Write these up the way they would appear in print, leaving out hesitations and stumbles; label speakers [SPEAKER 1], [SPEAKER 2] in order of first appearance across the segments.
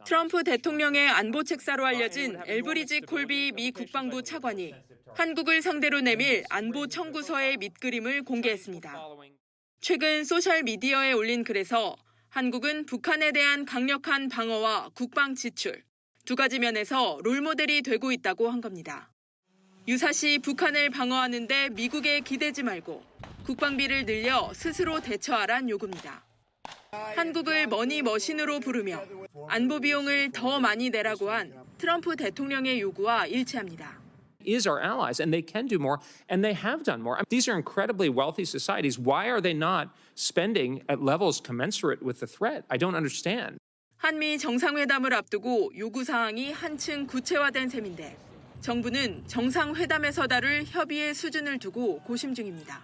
[SPEAKER 1] 트럼프 대통령의 안보 책사로 알려진 엘브리지 콜비 미 국방부 차관이 한국을 상대로 내밀 안보 청구서의 밑그림을 공개했습니다. 최근 소셜미디어에 올린 글에서 한국은 북한에 대한 강력한 방어와 국방 지출, 두 가지 면에서 롤모델이 되고 있다고 한 겁니다. 유사시 북한을 방어하는 데 미국에 기대지 말고 국방비를 늘려 스스로 대처하란 요구입니다. 한국을 머니머신으로 부르며 안보 비용을 더 많이 내라고 한 트럼프 대통령의 요구와 일치합니다.
[SPEAKER 2] Is our allies, and they can do more, and they have done more. These are incredibly wealthy societies. Why are they not spending at levels commensurate with the threat? I don't understand.
[SPEAKER 1] 한미 정상회담을 앞두고 요구사항이 한층 구체화된 셈인데 정부는 정상회담에서 다룰 협의의 수준을 두고 고심 중입니다.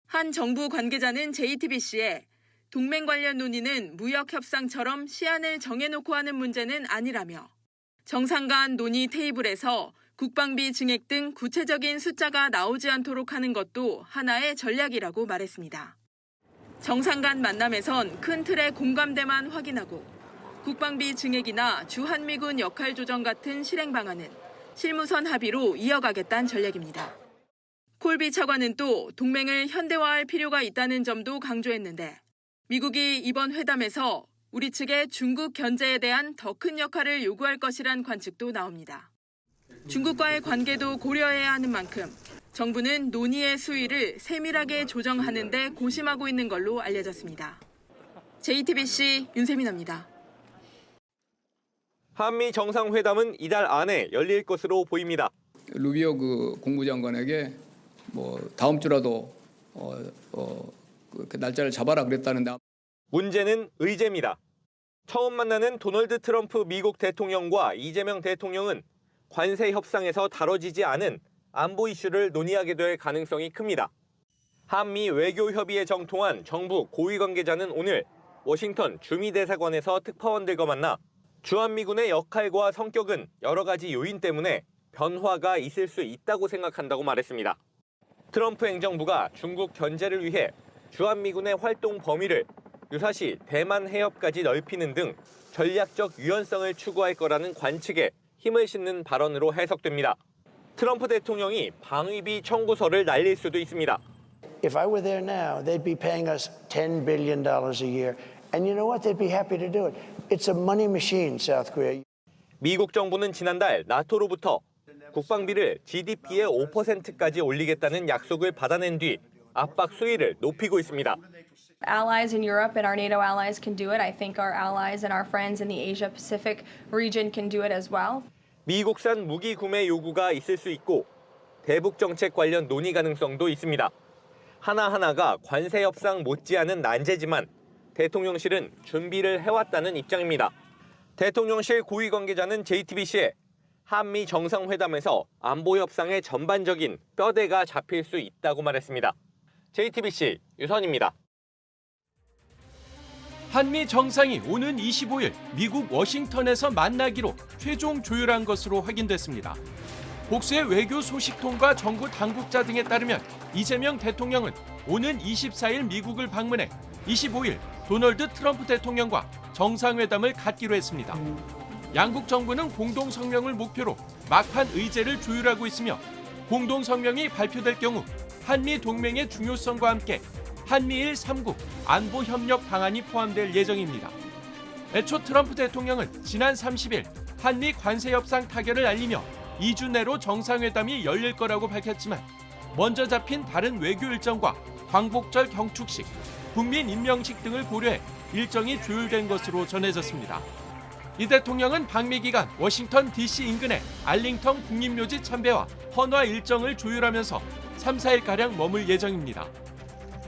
[SPEAKER 1] 한 정부 관계자는 JTBC에 동맹 관련 논의는 무역 협상처럼 시한을 정해놓고 하는 문제는 아니라며 정상 간 논의 테이블에서 국방비 증액 등 구체적인 숫자가 나오지 않도록 하는 것도 하나의 전략이라고 말했습니다. 정상 간 만남에선 큰 틀의 공감대만 확인하고 국방비 증액이나 주한미군 역할 조정 같은 실행 방안은 실무선 합의로 이어가겠다는 전략입니다. 콜비 차관은 또 동맹을 현대화할 필요가 있다는 점도 강조했는데 미국이 이번 회담에서 우리 측의 중국 견제에 대한 더 큰 역할을 요구할 것이란 관측도 나옵니다. 중국과의 관계도 고려해야 하는 만큼 정부는 논의의 수위를 세밀하게 조정하는 데 고심하고 있는 걸로 알려졌습니다. JTBC 윤세민입니다.
[SPEAKER 3] 한미 정상회담은 이달 안에 열릴 것으로 보입니다.
[SPEAKER 4] 루비오 국무장관에게 다음 주라도 그 날짜를 잡아라 그랬다는데
[SPEAKER 3] 문제는 의제입니다. 처음 만나는 도널드 트럼프 미국 대통령과 이재명 대통령은 관세 협상에서 다뤄지지 않은 안보 이슈를 논의하게 될 가능성이 큽니다. 한미 외교 협의에 정통한 정부 고위 관계자는 오늘 워싱턴 주미대사관에서 특파원들과 만나 주한미군의 역할과 성격은 여러 가지 요인 때문에 변화가 있을 수 있다고 생각한다고 말했습니다. 트럼프 행정부가 중국 견제를 위해 주한미군의 활동 범위를 유사시 대만 해협까지 넓히는 등 전략적 유연성을 추구할 거라는 관측에 힘을 싣는 발언으로 해석됩니다. 트럼프 대통령이 방위비 청구서를 날릴 수도 있습니다.
[SPEAKER 5] If I were there now, they'd be paying us $10 billion a year. And you know what? They'd be happy to do it. It's a money machine, South Korea.
[SPEAKER 3] 미국 정부는 지난달 나토로부터 국방비를 GDP의 5%까지 올리겠다는 약속을 받아낸 뒤 압박 수위를 높이고 있습니다.
[SPEAKER 6] Allies in Europe and our NATO allies can do it. I think our allies and our friends in the Asia-Pacific region can do it as well.
[SPEAKER 3] 미국산 무기 구매 요구가 있을 수 있고 대북 정책 관련 논의 가능성도 있습니다. 하나하나가 관세 협상 못지않은 난제지만 대통령실은 준비를 해왔다는 입장입니다. 대통령실 고위 관계자는 JTBC에 한미 정상회담에서 안보 협상의 전반적인 뼈대가 잡힐 수 있다고 말했습니다. JTBC 유선입니다.
[SPEAKER 7] 한미 정상이 오는 25일 미국 워싱턴에서 만나기로 최종 조율한 것으로 확인됐습니다. 복수의 외교 소식통과 정부 당국자 등에 따르면 이재명 대통령은 오는 24일 미국을 방문해 25일 도널드 트럼프 대통령과 정상회담을 갖기로 했습니다. 양국 정부는 공동성명을 목표로 막판 의제를 조율하고 있으며 공동성명이 발표될 경우 한미 동맹의 중요성과 함께 한미일 3국 안보협력 방안이 포함될 예정입니다. 애초 트럼프 대통령은 지난 30일 한미 관세협상 타결을 알리며 2주 내로 정상회담이 열릴 거라고 밝혔지만 먼저 잡힌 다른 외교 일정과 광복절 경축식, 국민 임명식 등을 고려해 일정이 조율된 것으로 전해졌습니다. 이 대통령은 방미 기간 워싱턴 DC 인근의 알링턴 국립묘지 참배와 헌화 일정을 조율하면서 3, 4일가량 머물 예정입니다.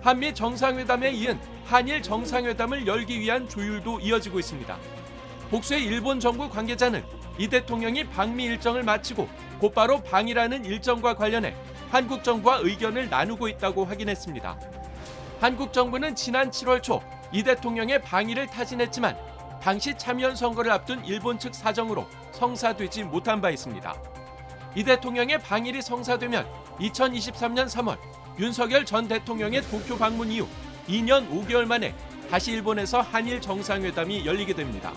[SPEAKER 7] 한미 정상회담에 이은 한일 정상회담을 열기 위한 조율도 이어지고 있습니다. 복수의 일본 정부 관계자는 이 대통령이 방미 일정을 마치고 곧바로 방일하는 일정과 관련해 한국 정부와 의견을 나누고 있다고 확인했습니다. 한국 정부는 지난 7월 초 이 대통령의 방일을 타진했지만 당시 참여연 선거를 앞둔 일본 측 사정으로 성사되지 못한 바 있습니다. 이 대통령의 방일이 성사되면 2023년 3월 윤석열 전 대통령의 도쿄 방문 이후 2년 5개월 만에 다시 일본에서 한일 정상회담이 열리게 됩니다.